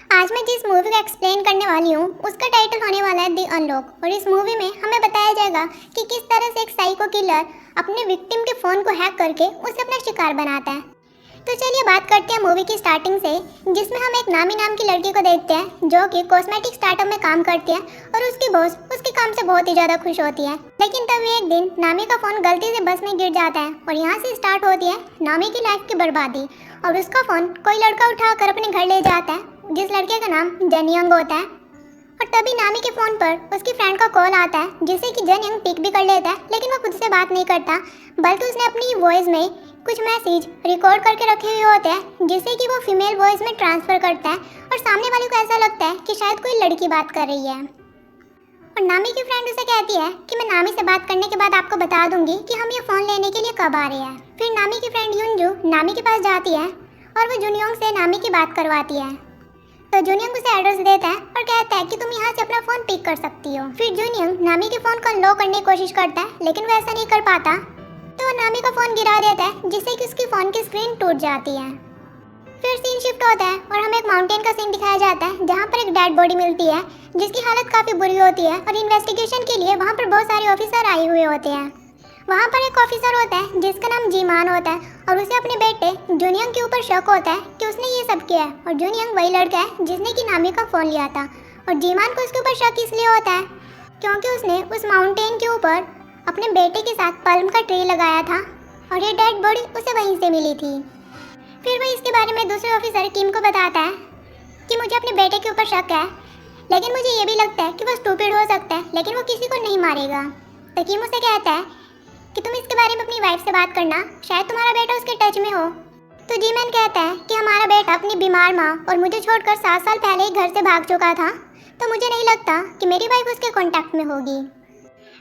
आज मैं जिस मूवी को एक्सप्लेन करने वाली हूँ उसका टाइटल होने वाला है द अनलॉक। और इस मूवी में हमें बताया जाएगा कि किस तरह से एक साइको किलर अपने विक्टिम के फ़ोन को हैक करके उसे अपना शिकार बनाता है। तो चलिए बात करते हैं मूवी की स्टार्टिंग से, जिसमें हम एक नामी नाम की लड़की को देखते हैं जो कि कॉस्मेटिक स्टार्टअप में काम करती है और उसकी बॉस उसके काम से बहुत ही ज़्यादा खुश होती है। लेकिन तभी एक दिन नामी का फ़ोन गलती से बस में गिर जाता है और यहाँ से स्टार्ट होती है नामी की लाइफ की बर्बादी। और उसका फ़ोन कोई लड़का उठाकर अपने घर ले जाता है जिस लड़के का नाम जनियंग होता है। और तभी नामी के फ़ोन पर उसकी फ्रेंड का कॉल आता है जिसे कि जनियंग पिक भी कर लेता है, लेकिन वो खुद से बात नहीं करता बल्कि उसने अपनी वॉइस में कुछ मैसेज रिकॉर्ड करके रखे हुए होते हैं जिसे कि वो फीमेल वॉइस में ट्रांसफ़र करता है और सामने वाले को ऐसा लगता है कि शायद कोई लड़की बात कर रही है। और नामी की फ्रेंड उसे कहती है कि मैं नामी से बात करने के बाद आपको बता दूंगी कि हम ये फ़ोन लेने के लिए कब आ रहे हैं। फिर नामी की फ्रेंड युनजू नामी के पास जाती है और वो जुनियोंग से नामी की बात करवाती है। तो जुनियोंग उसे एड्रेस देता है और कहता है कि तुम यहाँ से अपना फ़ोन पिक कर सकती हो। फिर जुनियोंग नामी के फ़ोन को अनलॉक करने की कोशिश करता है, लेकिन वो ऐसा नहीं कर पाता तो वो नामी का फ़ोन गिरा देता है जिससे कि उसकी फ़ोन की स्क्रीन टूट जाती है। फिर सीन शिफ्ट होता है और हमें एक माउंटेन का सीन दिखाया जाता है जहाँ पर एक डेड बॉडी मिलती है जिसकी हालत काफ़ी बुरी होती है और इन्वेस्टिगेशन के लिए वहाँ पर बहुत सारे ऑफिसर आए हुए होते हैं। वहाँ पर एक ऑफिसर होता है जिसका नाम जीमान होता है और उसे अपने बेटे जुनियंग के ऊपर शक होता है कि उसने ये सब किया है। और जुनियंग वही लड़का है जिसने कि नामी का फ़ोन लिया था। और जीमान को उसके ऊपर शक इसलिए होता है क्योंकि उसने उस माउंटेन के ऊपर अपने बेटे के साथ पल्म का ट्री लगाया था और ये डेड बॉडी उसे वहीं से मिली थी। फिर वह इसके बारे में दूसरे ऑफिसर किम को बताता है कि मुझे अपने बेटे के ऊपर शक है, लेकिन मुझे ये भी लगता है कि वो स्टूपिड हो सकता है लेकिन वो किसी को नहीं मारेगा। तो किम उसे कहता है कि तुम इसके बारे में अपनी वाइफ से बात करना, शायद तुम्हारा बेटा उसके टच में हो। तो जीमैन कहता है कि हमारा बेटा अपनी बीमार माँ और मुझे छोड़कर 7 साल पहले ही घर से भाग चुका था, तो मुझे नहीं लगता कि मेरी वाइफ उसके कॉन्टैक्ट में होगी।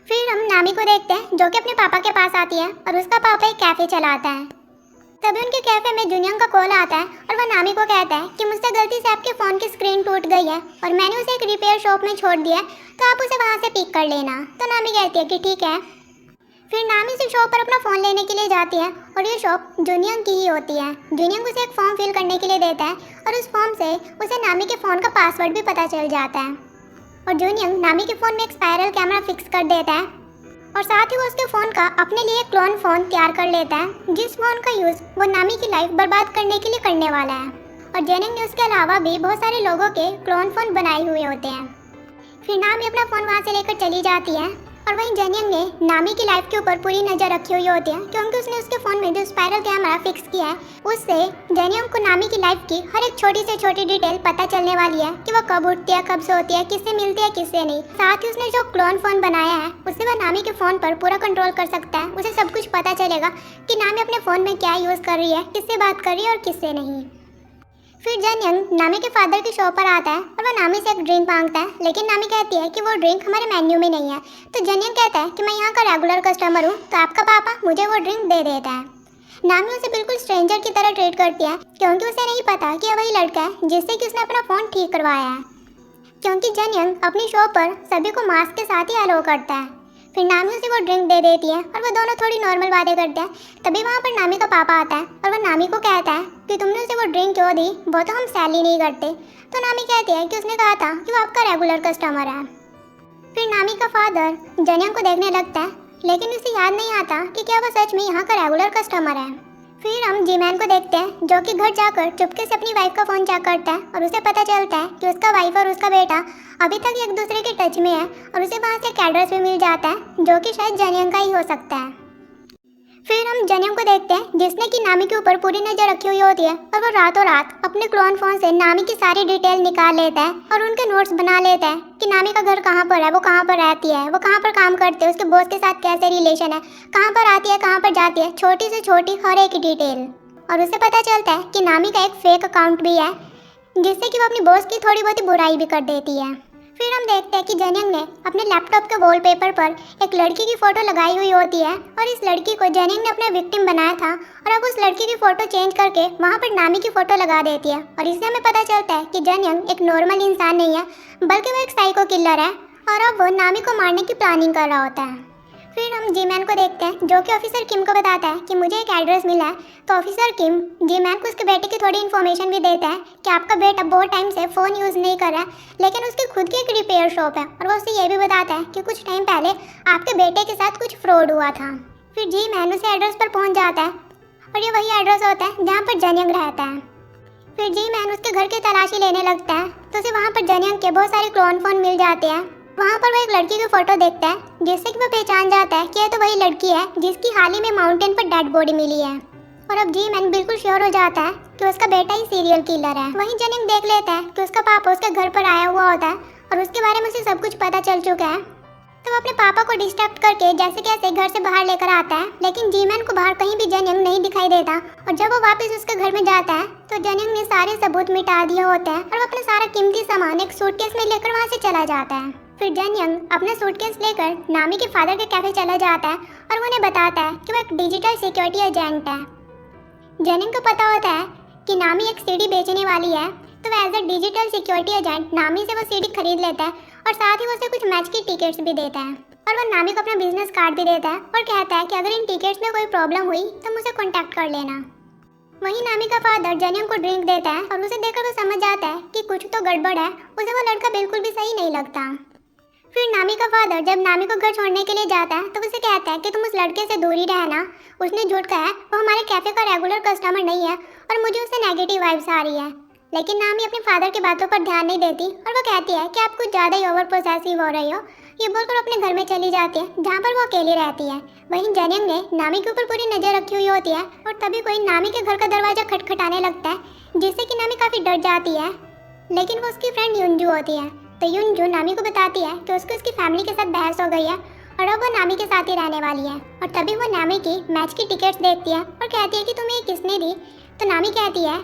फिर हम नामी को देखते हैं जो कि अपने पापा के पास आती है और उसका पापा एक कैफ़े चलाता है। तभी उनके कैफ़े में जुनियंग का कॉल आता है और वह नामी को कहता है कि मुझसे गलती से आपके फ़ोन की स्क्रीन टूट गई है और मैंने उसे एक रिपेयर शॉप में छोड़ दिया है, तो आप उसे वहाँ से पिक कर लेना। तो नामी कहती है कि ठीक है। फिर नामी उस शॉप पर अपना फ़ोन लेने के लिए जाती है और ये शॉप जुनियंग की ही होती है। जुनियंग उसे एक फॉर्म फिल करने के लिए देता है और उस फॉर्म से उसे नामी के फ़ोन का पासवर्ड भी पता चल जाता है। और जुनियंग नामी के फ़ोन में एक स्पाइरल कैमरा फिक्स कर देता है और साथ ही वो उसके फ़ोन का अपने लिए क्लोन फ़ोन तैयार कर लेता है जिस फ़ोन का यूज़ वो नामी की लाइफ बर्बाद करने के लिए करने वाला है। और जेनिंग ने उसके अलावा भी बहुत सारे लोगों के क्लोन फ़ोन बनाए हुए होते हैं। फिर नामी अपना फ़ोन वहाँ से लेकर चली जाती है और वहीं जेनिंग ने नामी की लाइफ के ऊपर पूरी नज़र रखी हुई होती है क्योंकि उसने उसके फ़ोन में जो स्पाइरल कैमरा फिक्स किया है उससे जेनिंग को नामी की लाइफ की हर एक छोटी से छोटी डिटेल पता चलने वाली है कि वो कब उठती है, कब सोती है, किससे मिलती है, किससे नहीं। साथ ही उसने जो क्लोन फ़ोन बनाया है उससे वह नामी के फ़ोन पर पूरा कंट्रोल कर सकता है। उसे सब कुछ पता चलेगा कि नामी अपने फ़ोन में क्या यूज़ कर रही है, किससे बात कर रही है और किससे नहीं। फिर जनियंग नामी के फादर की शॉप पर आता है और वह नामी से एक ड्रिंक मांगता है, लेकिन नामी कहती है कि वो ड्रिंक हमारे मेन्यू में नहीं है। तो जनियंग कहता है कि मैं यहाँ का रेगुलर कस्टमर हूँ, तो आपका पापा मुझे वो ड्रिंक दे देता है। नामी उसे बिल्कुल स्ट्रेंजर की तरह ट्रीट करती है क्योंकि उसे नहीं पता कि वही लड़का है जिससे कि उसने अपना फ़ोन ठीक करवाया है, क्योंकि जनियंग अपनी शॉप पर सभी को मास्क के साथ ही अलाउ करता है। फिर नामी उसे वो ड्रिंक दे देती है और वो दोनों थोड़ी नॉर्मल बातें करते हैं। तभी वहाँ पर नामी का पापा आता है और वह नामी को कहता है कि तुमने उसे वो ड्रिंक क्यों दी, वो तो हम सैल ही नहीं करते। तो नामी कहती है कि उसने कहा था कि वो आपका रेगुलर कस्टमर है। फिर नामी का फादर जनियंग को देखने लगता है, लेकिन उसे याद नहीं आता कि क्या वो सच में यहाँ का रेगुलर कस्टमर है। फिर हम जीमैन को देखते हैं जो कि घर जाकर चुपके से अपनी वाइफ का फ़ोन चेक करता है और उसे पता चलता है कि उसका वाइफ और उसका बेटा अभी तक एक दूसरे के टच में है और उसे वहाँ से एक एड्रेस भी मिल जाता है जो कि शायद जनियंग का ही हो सकता है। फिर हम जनियंग को देखते हैं जिसने कि नामी के ऊपर पूरी नज़र रखी हुई होती है और वो रातों रात अपने क्लोन फ़ोन से नामी की सारी डिटेल निकाल लेता है और उनके नोट्स बना लेता है कि नामी का घर कहाँ पर है, वो कहाँ पर रहती है, वो कहाँ पर काम करते हैं, उसके बॉस के साथ कैसे रिलेशन है, कहाँ पर आती है, कहाँ पर जाती है, छोटी से छोटी हर एक डिटेल। और उसे पता चलता है कि नामी का एक फेक अकाउंट भी है जिससे कि वो अपनी बॉस की थोड़ी बहुत बुराई भी कर देती है। फिर हम देखते हैं कि जनियंग ने अपने लैपटॉप के वॉलपेपर पर एक लड़की की फ़ोटो लगाई हुई होती है और इस लड़की को जनियंग ने अपना विक्टिम बनाया था और अब उस लड़की की फ़ोटो चेंज करके वहाँ पर नामी की फ़ोटो लगा देती है। और इससे हमें पता चलता है कि जनियंग एक नॉर्मल इंसान नहीं है बल्कि वो एक साइको किलर है और अब वो नामी को मारने की प्लानिंग कर रहा होता है। फिर हम जी मैन को देखते हैं जो कि ऑफिसर किम को बताता है कि मुझे एक एड्रेस मिला है। तो ऑफिसर किम जी मैन को उसके बेटे की थोड़ी इन्फॉर्मेशन भी देता है कि आपका बेटा बहुत टाइम से फ़ोन यूज़ नहीं कर रहा है, लेकिन उसकी खुद की एक रिपेयर शॉप है। और वो उसे ये भी बताता है कि कुछ टाइम पहले आपके बेटे के साथ कुछ फ्रॉड हुआ था। फिर जी मैन उसे एड्रेस पर पहुँच जाता है और ये वही एड्रेस होता है जहाँ पर जनियंग रहता है। फिर जी मैन उसके घर की तलाशी लेने लगता है तो उसे वहाँ पर जनियंग के बहुत सारे क्लोन फ़ोन मिल जाते हैं। वहाँ पर वो एक लड़की की फोटो देखता है जिससे कि वो पहचान जाता है कि यह तो वही लड़की है जिसकी हाल ही में माउंटेन पर डेड बॉडी मिली है। और अब जी मैन बिल्कुल श्योर हो जाता है कि उसका बेटा ही सीरियल किलर है। वहीं जनिंग देख लेता है कि उसका पापा उसके घर पर आया हुआ होता है और उसके बारे में उसे सब कुछ पता चल चुका है। तो वो अपने पापा को डिस्ट्रैक्ट करके जैसे कैसे घर से बाहर लेकर आता है, लेकिन जी मैन को बाहर कहीं भी जनिंग नहीं दिखाई देता। और जब वो वापस उसके घर में जाता है तो जनिंग ने सारे सबूत मिटा दिए होते हैं और वो अपना सारा कीमती सामान एक सूटकेस में लेकर वहाँ से चला जाता है। फिर जनिंग अपना सूटकेस लेकर नामी के फादर के कैफे चला जाता है और उन्हें बताता है कि वो एक डिजिटल सिक्योरिटी एजेंट है। जनिंग को पता होता है कि नामी एक सीडी बेचने वाली है, तो वह as a digital security agent नामी से वो सीडी खरीद लेता है और साथ ही वो उसे कुछ मैच की टिकट्स भी देता है। और वो नामी को अपना बिजनेस कार्ड भी देता है और कहता है कि अगर इन टिकट्स में कोई प्रॉब्लम हुई तो मुझसे कॉन्टैक्ट कर लेना। वहीं नामी का फादर जनिंग को ड्रिंक देता है और उसे देखकर वो समझ जाता है कि कुछ तो गड़बड़ है। उसे वो लड़का बिल्कुल भी सही नहीं लगता। फिर नामी का फादर जब नामी को घर छोड़ने के लिए जाता है तो उसे कहता है कि तुम उस लड़के से दूर ही रहना, उसने झूठ कहा है, वो हमारे कैफे का रेगुलर कस्टमर नहीं है और मुझे उससे नेगेटिव वाइब्स आ रही है। लेकिन नामी अपने फादर की बातों पर ध्यान नहीं देती और वो कहती है कि आप कुछ ज़्यादा ही ओवर पोसेसिव हो रही हो। ये बोलकर अपने घर में चली जाती है जहाँ पर वो अकेली रहती है। वहीं जनिंग ने नामी के ऊपर पूरी नज़र रखी हुई होती है और तभी कोई नामी के घर का दरवाज़ा खटखटाने लगता है जिससे कि नामी काफ़ी डर जाती है, लेकिन वो उसकी फ्रेंड युनजू होती है। तो युनजू नामी को बताती है कि उसकी उसकी फैमिली के साथ बहस हो गई है और अब वो नामी के साथ ही रहने वाली है। और तभी वो नामी की मैच की टिकट्स देखती है और कहती है कि तुम्हें ये किसने दी। तो नामी कहती है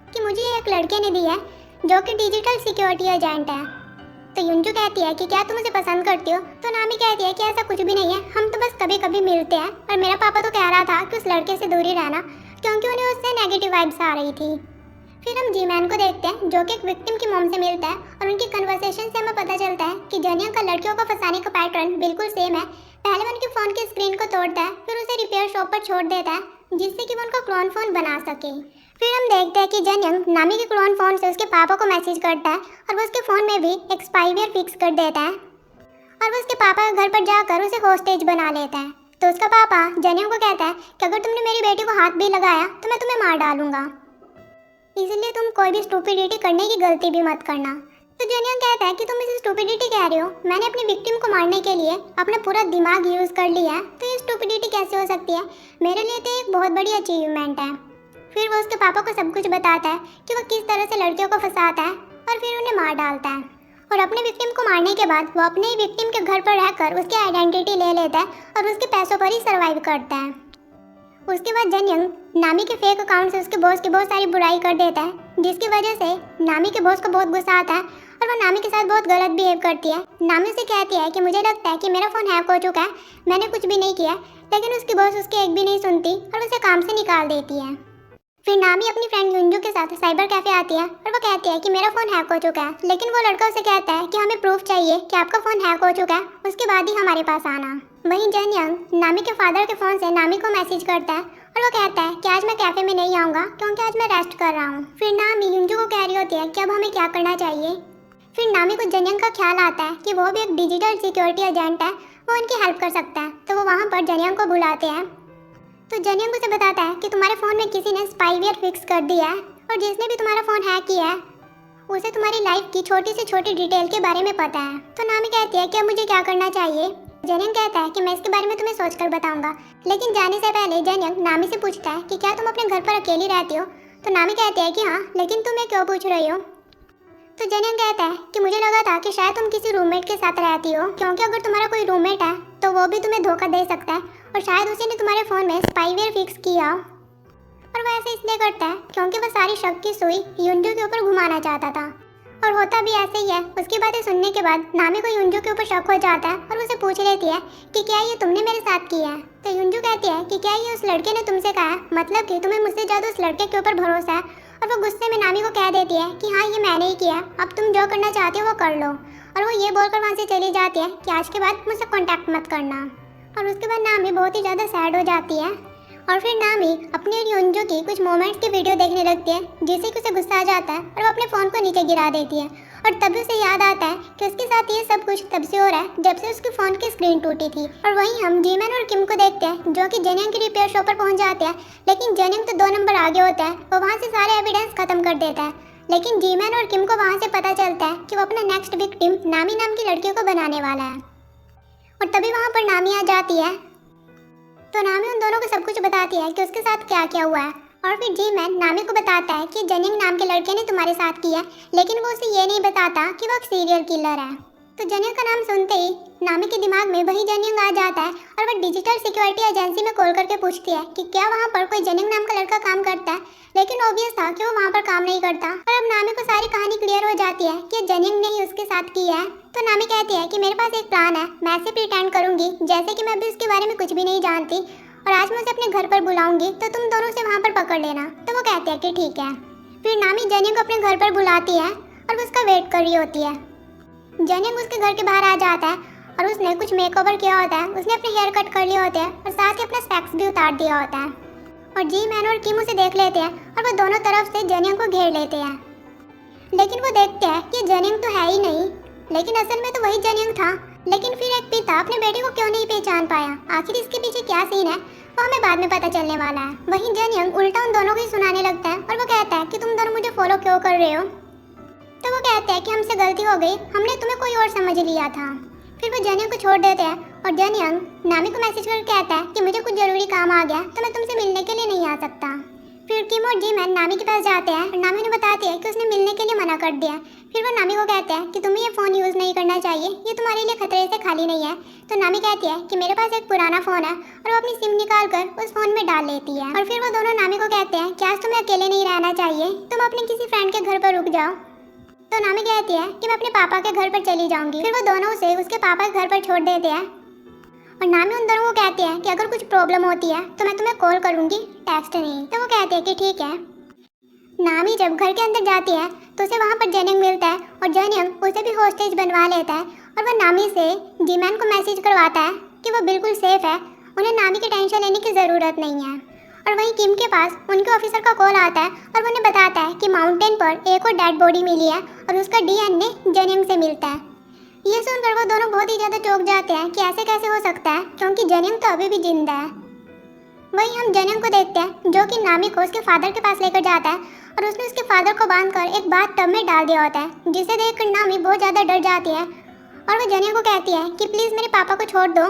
कि मुझे एक लड़के ने दी है जो कि डिजिटल सिक्योरिटी एजेंट है। तो युनजू कहती है कि क्या तुम उसे पसंद करती हो। तो नामी कहती है कि ऐसा कुछ भी नहीं है, हम तो बस कभी कभी मिलते हैं और मेरा पापा तो कह रहा था कि उस लड़के से दूर ही रहना क्योंकि उन्हें उससे नेगेटिव वाइब्स आ रही थी। फिर हम जी मैन को देखते हैं जो कि एक विक्टिम की मॉम से मिलता है और उनकी कन्वर्सेशन से हमें पता चलता है कि जनिंग का लड़कियों को फंसाने का पैटर्न बिल्कुल सेम है। पहले वो उनके फ़ोन की स्क्रीन को तोड़ता है, फिर उसे रिपेयर शॉप पर छोड़ देता है जिससे कि वो उनका क्लोन फ़ोन बना सके। फिर हम देखते हैं कि जनिंग नामी के क्लोन फ़ोन से उसके पापा को मैसेज करता है और वो उसके फ़ोन में भी एक स्पाईवेयर फिक्स कर देता है और वो उसके पापा के घर पर जाकर उसे होस्टेज बना लेता है। तो उसका पापा जनिंग को कहता है कि अगर तुमने मेरी बेटी को हाथ भी लगाया तो मैं तुम्हें मार डालूंगा, इसलिए तुम कोई भी स्टूपिडिटी करने की गलती भी मत करना। तो जनिंग कहता है कि तुम इसे स्टूपिडिटी कह रहे हो, मैंने अपनी विक्टिम को मारने के लिए अपना पूरा दिमाग यूज़ कर लिया है, तो ये स्टूपिडिटी कैसे हो सकती है, मेरे लिए तो एक बहुत बड़ी अचीवमेंट है। फिर वो उसके पापा को सब कुछ बताता है कि वो किस तरह से लड़कियों को फंसाता है और फिर उन्हें मार डालता है। और अपने विक्टिम को मारने के बाद वो अपने ही विक्टिम के घर पर रहकर उसकी आइडेंटिटी ले लेता है और उसके पैसों पर ही सर्वाइव करता है। उसके बाद जनिंग नामी के फेक अकाउंट से उसके बॉस की बहुत सारी बुराई कर देता है जिसकी वजह से नामी के बॉस को बहुत गुस्सा आता है और वो नामी के साथ बहुत गलत बिहेव करती है। नामी से कहती है कि मुझे लगता है कि मेरा फ़ोन हैक हो चुका है, मैंने कुछ भी नहीं किया, लेकिन उसकी बॉस उसकी एक भी नहीं सुनती और उसे काम से निकाल देती है। फिर नामी अपनी फ्रेंड युनजू के साथ साइबर कैफ़े आती है और वो कहती है कि मेरा फ़ोन हैक हो चुका है, लेकिन वो लड़का उसे कहता है कि हमें प्रूफ चाहिए कि आपका फ़ोन हैक हो चुका है, उसके बाद ही हमारे पास आना। वहीं जनिंग नामी के फादर के फ़ोन से नामी को मैसेज करता है और वो कहता है कि आज मैं कैफ़े में नहीं आऊँगा क्योंकि आज मैं रेस्ट कर रहा हूँ। फिर नामी युनजू को कह रही होती है कि अब हमें क्या करना चाहिए। फिर नामी को जनिंग का ख्याल आता है कि वो भी एक डिजिटल सिक्योरिटी एजेंट है, वो उनकी हेल्प कर सकता है। तो वो वहाँ पर जनिंग को बुलाते हैं। तो जनिंग उसे बताता है कि तुम्हारे फ़ोन में किसी ने स्पाईवेयर फिक्स कर दिया है और जिसने भी तुम्हारा फ़ोन हैक किया है उसे तुम्हारी लाइफ की छोटी से छोटी डिटेल के बारे में पता है। तो नामी कहती है कि अब मुझे क्या करना चाहिए। जनिंग कहता है कि मैं इसके बारे में तुम्हें सोचकर बताऊंगा, लेकिन जाने से पहले जनिंग नामी से पूछता है कि क्या तुम अपने घर पर अकेली रहती हो। तो नामी कहती है कि हाँ, लेकिन तुम ये क्यों पूछ रही हो। तो जनिंग कहता है कि मुझे लगा था कि शायद तुम किसी रूममेट के साथ रहती हो, क्योंकि अगर तुम्हारा कोई रूममेट है तो वो भी तुम्हें धोखा दे सकता है और शायद उसी ने तुम्हारे फ़ोन में स्पाईवेयर फिक्स किया। और वह ऐसे इसलिए करता है क्योंकि वह सारी शक की सुई युनजू के ऊपर घुमाना चाहता था और होता भी ऐसे ही है। उसकी बातें सुनने के बाद नामी को युनजू के ऊपर शक हो जाता है और उसे पूछ लेती है कि क्या ये तुमने मेरे साथ किया है। तो युनजू कहती है कि क्या ये उस लड़के ने तुमसे कहा है, मतलब कि तुम्हें मुझसे ज़्यादा उस लड़के के ऊपर भरोसा है। और वो गुस्से में नामी को कह देती है कि हाँ, ये मैंने ही किया, अब तुम जो करना चाहते हो वो कर लो। और वो ये बोलकर वहाँ से चली जाती है कि आज के बाद मुझसे कॉन्टैक्ट मत करना। और उसके बाद नामी बहुत ही ज़्यादा सैड हो जाती है और फिर नामी अपनी और युंजो की कुछ मोमेंट्स की वीडियो देखने लगती है, जिससे कि उसे गुस्सा आ जाता है और वो अपने फ़ोन को नीचे गिरा देती है। और तभी उसे याद आता है कि उसके साथ ये सब कुछ तब से हो रहा है जब से उसके फ़ोन की स्क्रीन टूटी थी। और वहीं हम जीमैन और किम को देखते हैं जो कि जेनियंग की रिपेयर शॉप पर पहुंच जाते हैं, लेकिन जेनियंग तो 2 नंबर आगे होता है, वो वहाँ से सारे एविडेंस खत्म कर देता है। लेकिन जीमैन और किम को वहाँ से पता चलता है कि वो अपना नेक्स्ट विक्टिम नामी नाम की लड़की को बनाने वाला है। और तभी वहाँ पर नामी आ जाती है, तो नामी उन दोनों को सब कुछ बताती है कि उसके साथ क्या क्या हुआ है। और फिर जीमैन नामी को बताता है कि जेनिंग नाम के लड़के ने तुम्हारे साथ किया, लेकिन वो उसे ये नहीं बताता कि वो एक सीरियल किलर है। तो जेनिंग का नाम सुनते ही नामी के दिमाग में वही जेनिंग आ जाता है और वह डिजिटल सिक्योरिटी एजेंसी में कॉल करके पूछती है कि क्या वहाँ पर कोई जेनिंग नाम का लड़का काम करता है, लेकिन ऑब्वियस था कि वो वहाँ पर काम नहीं करता। और अब नामी को सारी कहानी क्लियर हो जाती है कि जेनिंग ने ही उसके साथ की है। तो नामी कहती है कि मेरे पास एक प्लान है, मैं ऐसे प्रिटेंड करूंगी जैसे कि मैं अभी उसके बारे में कुछ भी नहीं जानती, और आज मैं उसे अपने घर पर बुलाऊंगी, तो तुम दोनों से वहाँ पर पकड़ लेना। तो वो कहते हैं कि ठीक है। फिर नामी जेनिंग को अपने घर पर बुलाती है और वो उसका वेट कर रही होती है। जेनिंग उसके घर के बाहर आ जाता है और उसने कुछ मेकओवर किया होता है, उसने अपने हेयर कट कर लिए होते हैं और साथ ही अपना स्पेक्स भी उतार दिया होता है। और जीमैन और किम उसे देख लेते हैं और वो दोनों तरफ से जेनिंग को घेर लेते हैं। लेकिन वो देखते हैं कि जेनिंग तो है ही नहीं, लेकिन असल में तो वही जेनिंग था। लेकिन फिर एक पिता अपने बेटे को क्यों नहीं पहचान पाया, आखिर इसके पीछे क्या सीन है, वो हमें बाद में पता चलने वाला है। वहीं जेनिंग उल्टा उन दोनों को ही सुनाने लगता है और वो कहता है कि तुम दोनों मुझे फॉलो क्यों कर रहे हो। तो वो कहते हैं कि हमसे गलती हो गई, हमने तुम्हें कोई और समझ लिया था। फिर वो जेनिंग को छोड़ देते हैं और जेनिंग नामी को मैसेज करके कहता है कि मुझे कुछ जरूरी काम आ गया, तो मैं तुमसे मिलने के लिए नहीं आ सकता। फिर किम और जीमैन नामी के पास जाते हैं और नामी उन्हें बताती है कि उसने मिलने के लिए मना कर दिया। फिर वो नामी को कहते हैं कि तुम्हें ये फ़ोन यूज़ नहीं करना चाहिए, ये तुम्हारे लिए खतरे से खाली नहीं है। तो नामी कहती है कि मेरे पास एक पुराना फ़ोन है, और वो अपनी सिम निकाल कर उस फ़ोन में डाल लेती है। और फिर वो दोनों नामी को कहते हैं कि आज तुम्हें अकेले नहीं रहना चाहिए, तुम अपने किसी फ्रेंड के घर पर रुक जाओ। तो नामी कहती है कि मैं अपने पापा के घर पर चली जाऊंगी। फिर वो दोनों उसे उसके पापा के घर पर छोड़ देते हैं और नामी उन दोनों को कहती है कि अगर कुछ प्रॉब्लम होती है तो मैं तुम्हें कॉल करूंगी, टेक्स्ट नहीं। तो वो कहते हैं कि ठीक है। नामी जब घर के अंदर जाती है तो उसे वहाँ पर जेनिंग मिलता है और जेनिंग उसे भी होस्टेज बनवा लेता है और वह नामी से जीमैन को मैसेज करवाता है कि वो बिल्कुल सेफ है, उन्हें नामी की टेंशन लेने की ज़रूरत नहीं है। और वहीं किम के पास उनके ऑफिसर का कॉल आता है और वो उन्हें बताता है कि माउंटेन पर एक और डेड बॉडी मिली है और उसका डीएनए जेनिंग से मिलता है। ये सुनकर वो दोनों बहुत ही ज़्यादा चौंक जाते हैं कि ऐसे कैसे हो सकता है, क्योंकि जेनिंग तो अभी भी जिंदा है। वहीं हम जेनिंग को देखते हैं जो कि नामी को उसके फादर के पास लेकर जाता है और उसने उसके फादर को बांधकर एक बाथ टब में डाल दिया होता है, जिसे देखकर नामी बहुत ज़्यादा डर जाती है और वो जेनिंग को कहती है कि प्लीज़ मेरे पापा को छोड़ दो,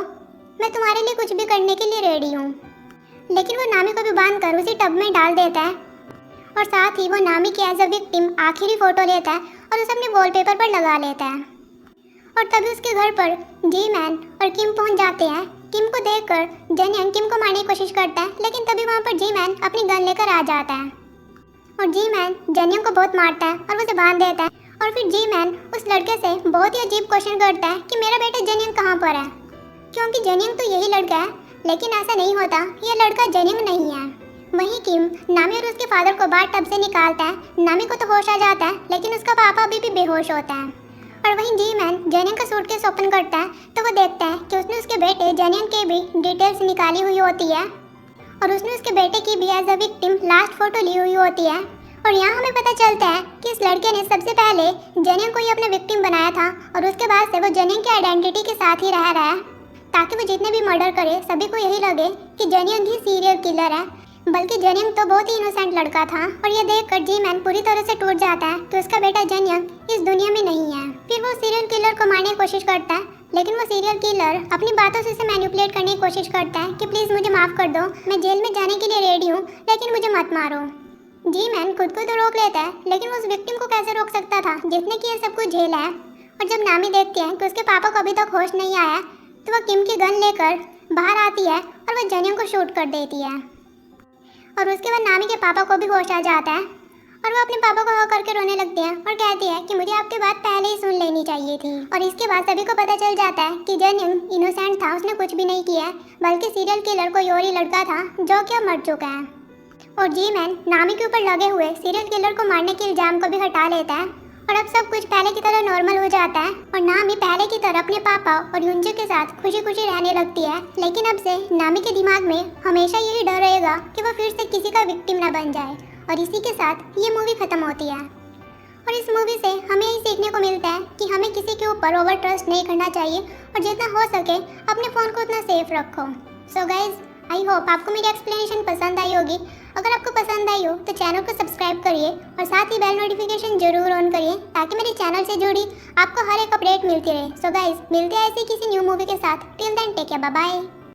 मैं तुम्हारे लिए कुछ भी करने के लिए रेडी हूँ। लेकिन वो नामी को भी बांधकर उसी टब में डाल देता है और साथ ही वो नामी की एज अ विक्टिम आखिरी फ़ोटो लेता है और उसे अपने वॉलपेपर पर लगा लेता है। और तभी उसके घर पर जीमैन और किम पहुंच जाते हैं। किम को देखकर जेनिंग किम को मारने की कोशिश करता है, लेकिन तभी वहां पर जीमैन अपनी गन लेकर आ जाता है और जीमैन जेनिंग को बहुत मारता है और उसे बांध देता है। और फिर जीमैन उस लड़के से बहुत ही अजीब क्वेश्चन करता है कि मेरा बेटा जेनिंग कहाँ पर है, क्योंकि जेनिंग तो यही लड़का है। लेकिन ऐसा नहीं होता, ये लड़का जेनिंग नहीं है। वहीं किम नामी और उसके फादर को बाथ टब से निकालता है। नामी को तो होश आ जाता है, लेकिन उसका पापा अभी भी बेहोश होता है। और वहीं जीमैन जेनिंग का सूटकेस ओपन करता है तो वो देखता है कि उसने उसके बेटे जेनिंग के भी डिटेल्स निकाली हुई होती है और उसने उसके बेटे की भी as a victim last photo ली हुई होती है। और यहाँ हमें पता चलता है कि इस लड़के ने सबसे पहले जेनिंग को ही अपने विक्टिम बनाया था और उसके बाद से वो जेनिंग की आइडेंटिटी के साथ ही रह रहा है, ताकि वो जितने भी मर्डर करे सभी को यही लगे कि जेनिंग ही सीरियल किलर है। बल्कि जेनिंग तो बहुत ही इनोसेंट लड़का था। और ये देखकर जीमैन पूरी तरह से टूट जाता है कि उसका बेटा जेनिंग इस दुनिया में नहीं है। फिर वो सीरियल किलर को मारने की कोशिश करता है, लेकिन वो सीरियल किलर अपनी बातों से उसे मैनिपुलेट करने की कोशिश करता है कि प्लीज़ मुझे माफ़ कर दो, मैं जेल में जाने के लिए रेडी हूँ, लेकिन मुझे मत मारो। जीमैन खुद को तो रोक लेता है, लेकिन वो उस विक्टिम को कैसे रोक सकता था जिसने कि ये सब कुछ झेला है। और जब नामी देखती है कि उसके पापा को अभी तक होश नहीं आया, तो वो किम की गन लेकर बाहर आती है और वो जेनिंग को शूट कर देती है। और उसके बाद नामी के पापा को भी होश आ जाता है और वो अपने पापा को हाँ करके रोने लगती है और कहती है कि मुझे आपकी बात पहले ही सुन लेनी चाहिए थी। और इसके बाद सभी को पता चल जाता है कि जेनिंग इनोसेंट था, उसने कुछ भी नहीं किया, बल्कि सीरियल किलर कोई और ही लड़का था जो कि अब मर चुका है। और जीमैन नामी के ऊपर लगे हुए सीरियल किलर को मारने के इल्ज़ाम को भी हटा लेता है और अब सब कुछ पहले की तरह नॉर्मल हो जाता है और नामी पहले की तरह अपने पापा और युंजू के साथ खुशी खुशी रहने लगती है। लेकिन अब से नामी के दिमाग में हमेशा यही डर रहेगा कि वो फिर से किसी का विक्टिम ना बन जाए। और इसी के साथ ये मूवी खत्म होती है। और इस मूवी से हमें ये सीखने को मिलता है कि हमें किसी के ऊपर ओवर ट्रस्ट नहीं करना चाहिए और जितना हो सके अपने फ़ोन को उतना सेफ रखो। सो गाइज, आई होप आपको मेरी एक्सप्लेनेशन पसंद आई होगी। अगर आपको पसंद आई हो तो चैनल को सब्सक्राइब करिए और साथ ही बेल नोटिफिकेशन जरूर ऑन करिए ताकि मेरे चैनल से जुड़ी आपको हर एक अपडेट मिलती रहे। सो गाइज, मिलते हैं ऐसी किसी न्यू मूवी के साथ। Till then take care, bye bye.